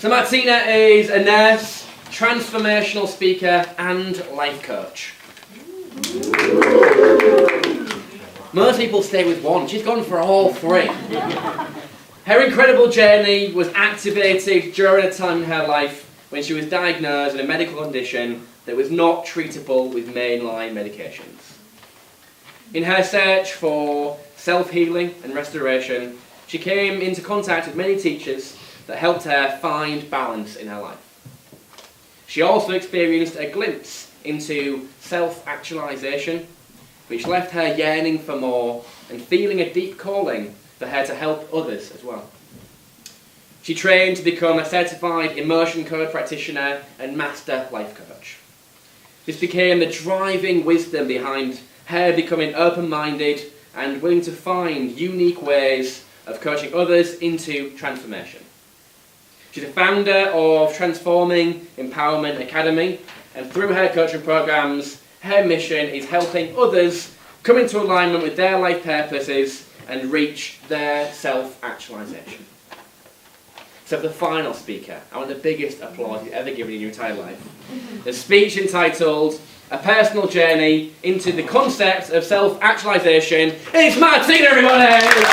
So Martina is a nurse, transformational speaker and life coach. Most people stay with one. She's gone for all three. Her incredible journey was activated during a time in her life when she was diagnosed with a medical condition that was not treatable with mainline medications. In her search for self-healing and restoration, she came into contact with many teachers that helped her find balance in her life. She also experienced a glimpse into self-actualization, which left her yearning for more and feeling a deep calling for her to help others as well. She trained to become a certified emotion code practitioner and master life coach. This became the driving wisdom behind her becoming open-minded and willing to find unique ways of coaching others into transformation. She's a founder of Transforming Empowerment Academy, and through her coaching programs, her mission is helping others come into alignment with their life purposes and reach their self-actualization. So for the final speaker, I want the biggest applause you've ever given in your entire life. The speech entitled, A Personal Journey into the Concept of Self-Actualization. It's Martina, everybody!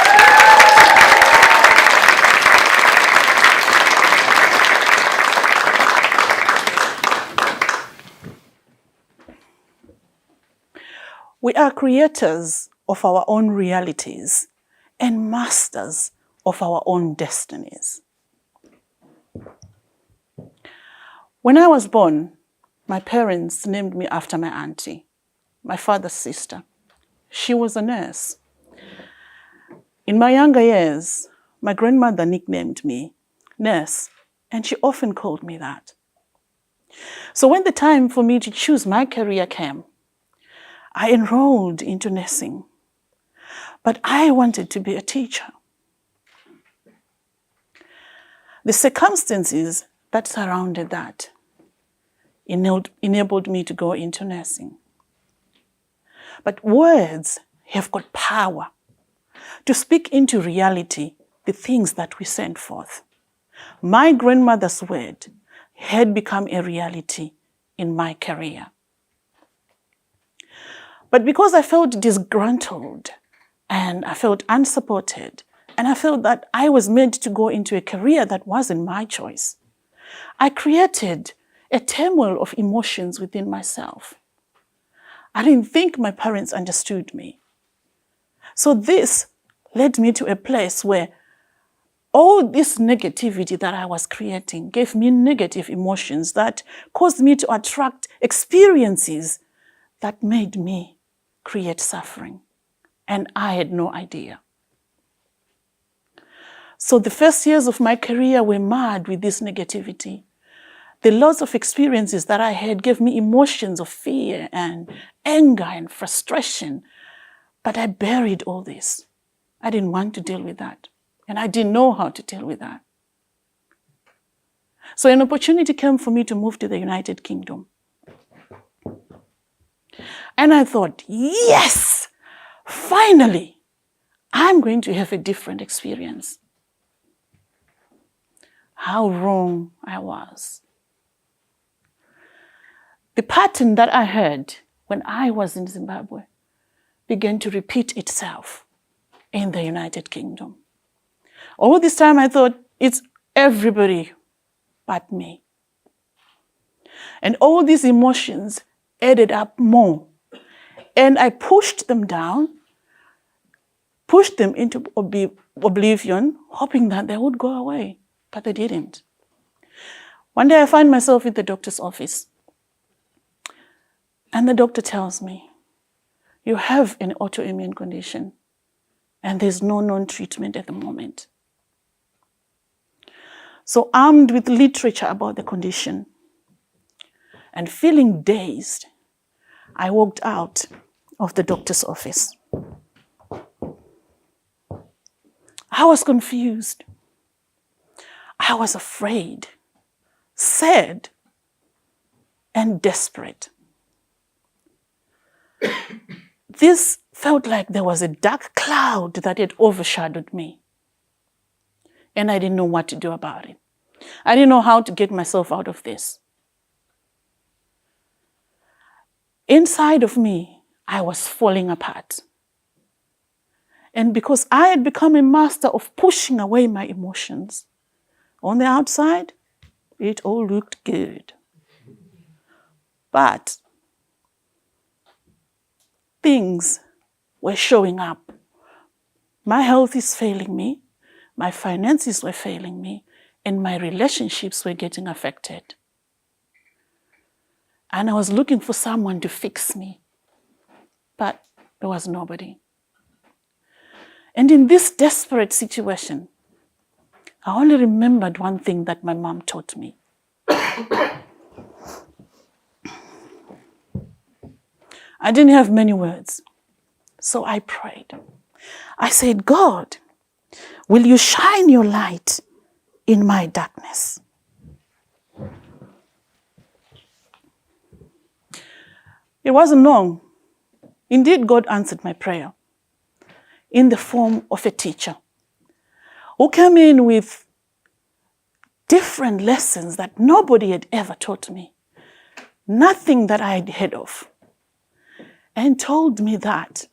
We are creators of our own realities and masters of our own destinies. When I was born, my parents named me after my auntie, my father's sister. She was a nurse. In my younger years, my grandmother nicknamed me Nurse, and she often called me that. So when the time for me to choose my career came, I enrolled into nursing, but I wanted to be a teacher. The circumstances that surrounded that enabled me to go into nursing. But words have got power to speak into reality the things that we send forth. My grandmother's word had become a reality in my career. But because I felt disgruntled and I felt unsupported and I felt that I was meant to go into a career that wasn't my choice, I created a turmoil of emotions within myself. I didn't think my parents understood me. So this led me to a place where all this negativity that I was creating gave me negative emotions that caused me to attract experiences that made me create suffering. And I had no idea. So the first years of my career were marred with this negativity. The lots of experiences that I had gave me emotions of fear and anger and frustration. But I buried all this. I didn't want to deal with that. And I didn't know how to deal with that. So an opportunity came for me to move to the United Kingdom. And I thought, yes, finally, I'm going to have a different experience. How wrong I was. The pattern that I heard when I was in Zimbabwe began to repeat itself in the United Kingdom. All this time I thought, it's everybody but me. And all these emotions added up more. And I pushed them down, pushed them into oblivion, hoping that they would go away, but they didn't. One day I find myself in the doctor's office, and the doctor tells me, you have an autoimmune condition, and there's no known treatment at the moment. So armed with literature about the condition, and feeling dazed, I walked out of the doctor's office. I was confused. I was afraid, sad, and desperate. This felt like there was a dark cloud that had overshadowed me, and I didn't know what to do about it. I didn't know how to get myself out of this. Inside of me, I was falling apart. And because I had become a master of pushing away my emotions, on the outside, it all looked good. But things were showing up. My health is failing me, my finances were failing me, and my relationships were getting affected. And I was looking for someone to fix me, but there was nobody. And in this desperate situation, I only remembered one thing that my mom taught me. I didn't have many words, so I prayed. I said, God, will you shine your light in my darkness? It wasn't long. Indeed, God answered my prayer in the form of a teacher who came in with different lessons that nobody had ever taught me, nothing that I had heard of, and told me that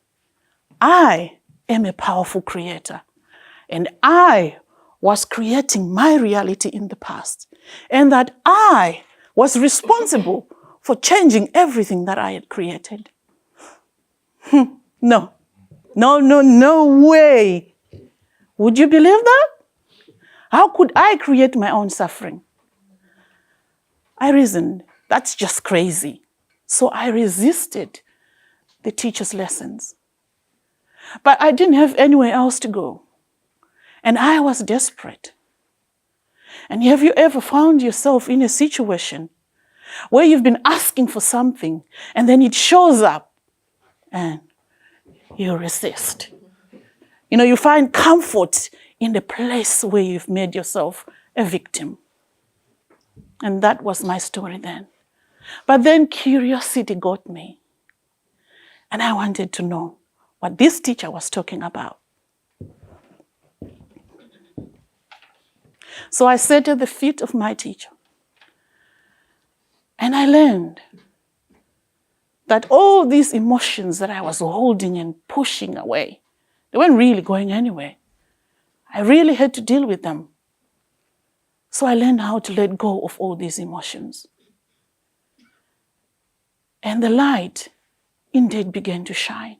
I am a powerful creator, and I was creating my reality in the past, and that I was responsible for changing everything that I had created. No way. Would you believe that? How could I create my own suffering? I reasoned, that's just crazy. So I resisted the teacher's lessons. But I didn't have anywhere else to go. And I was desperate. And have you ever found yourself in a situation where you've been asking for something and then it shows up and you resist? You know, you find comfort in the place where you've made yourself a victim. And that was my story then. But then curiosity got me. And I wanted to know what this teacher was talking about. So I sat at the feet of my teacher. And I learned that all these emotions that I was holding and pushing away, they weren't really going anywhere. I really had to deal with them. So I learned how to let go of all these emotions. And the light indeed began to shine.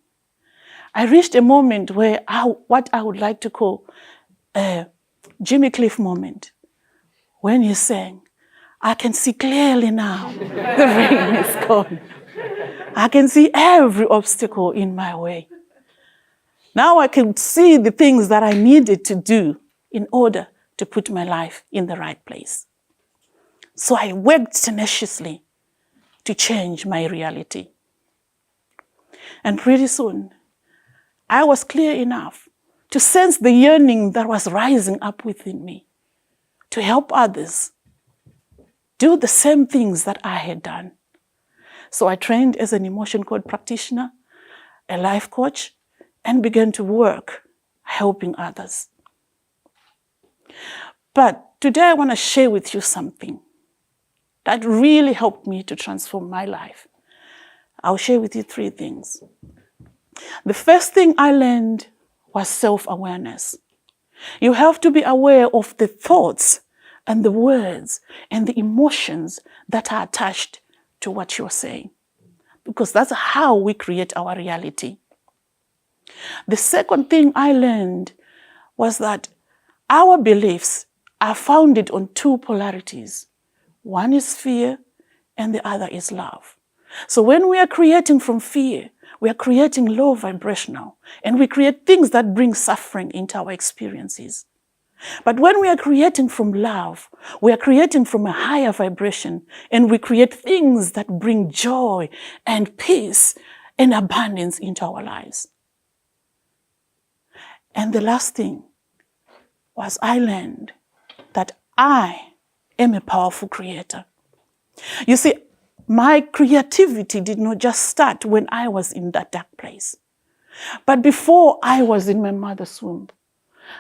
I reached a moment where what I would like to call a Jimmy Cliff moment, when he sang, I can see clearly now, the rain is gone. I can see every obstacle in my way. Now I can see the things that I needed to do in order to put my life in the right place. So I worked tenaciously to change my reality. And pretty soon, I was clear enough to sense the yearning that was rising up within me to help others do the same things that I had done. So I trained as an emotion code practitioner, a life coach, and began to work helping others. But today I want to share with you something that really helped me to transform my life. I'll share with you 3 things. The first thing I learned was self-awareness. You have to be aware of the thoughts and the words and the emotions that are attached to what you're saying, because that's how we create our reality. The second thing I learned was that our beliefs are founded on 2 polarities. One is fear and the other is love. So when we are creating from fear, we are creating low vibrational, and we create things that bring suffering into our experiences. But when we are creating from love, we are creating from a higher vibration, and we create things that bring joy and peace and abundance into our lives. And the last thing was I learned that I am a powerful creator. You see, my creativity did not just start when I was in that dark place. But before I was in my mother's womb,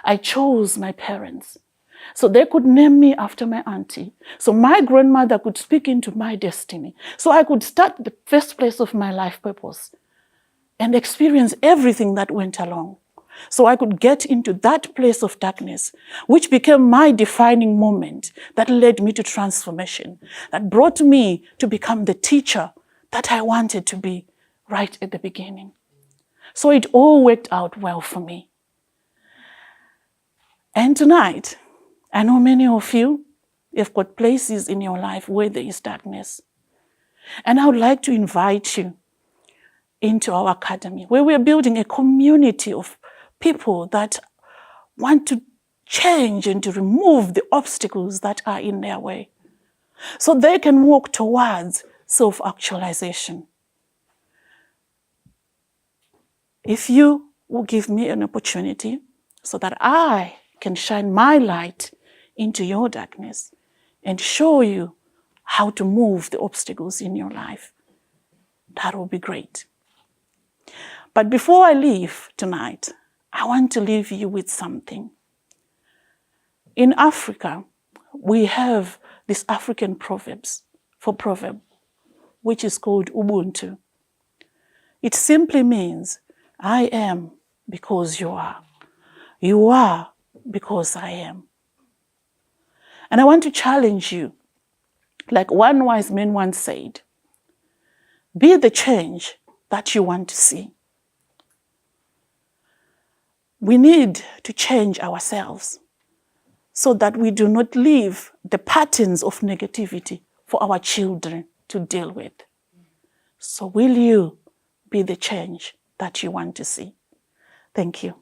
I chose my parents. So they could name me after my auntie. So my grandmother could speak into my destiny. So I could start the first place of my life purpose and experience everything that went along. So I could get into that place of darkness, which became my defining moment that led me to transformation, that brought me to become the teacher that I wanted to be right at the beginning. So it all worked out well for me. And tonight, I know many of you have got places in your life where there is darkness. And I would like to invite you into our academy, where we're building a community of people that want to change and to remove the obstacles that are in their way, so they can walk towards self-actualization. If you will give me an opportunity so that I can shine my light into your darkness and show you how to move the obstacles in your life, that will be great. But before I leave tonight, I want to leave you with something. In Africa, we have this African proverb, which is called Ubuntu. It simply means, I am because you are. You are because I am. And I want to challenge you, like one wise man once said, be the change that you want to see. We need to change ourselves so that we do not leave the patterns of negativity for our children to deal with. So will you be the change that you want to see? Thank you.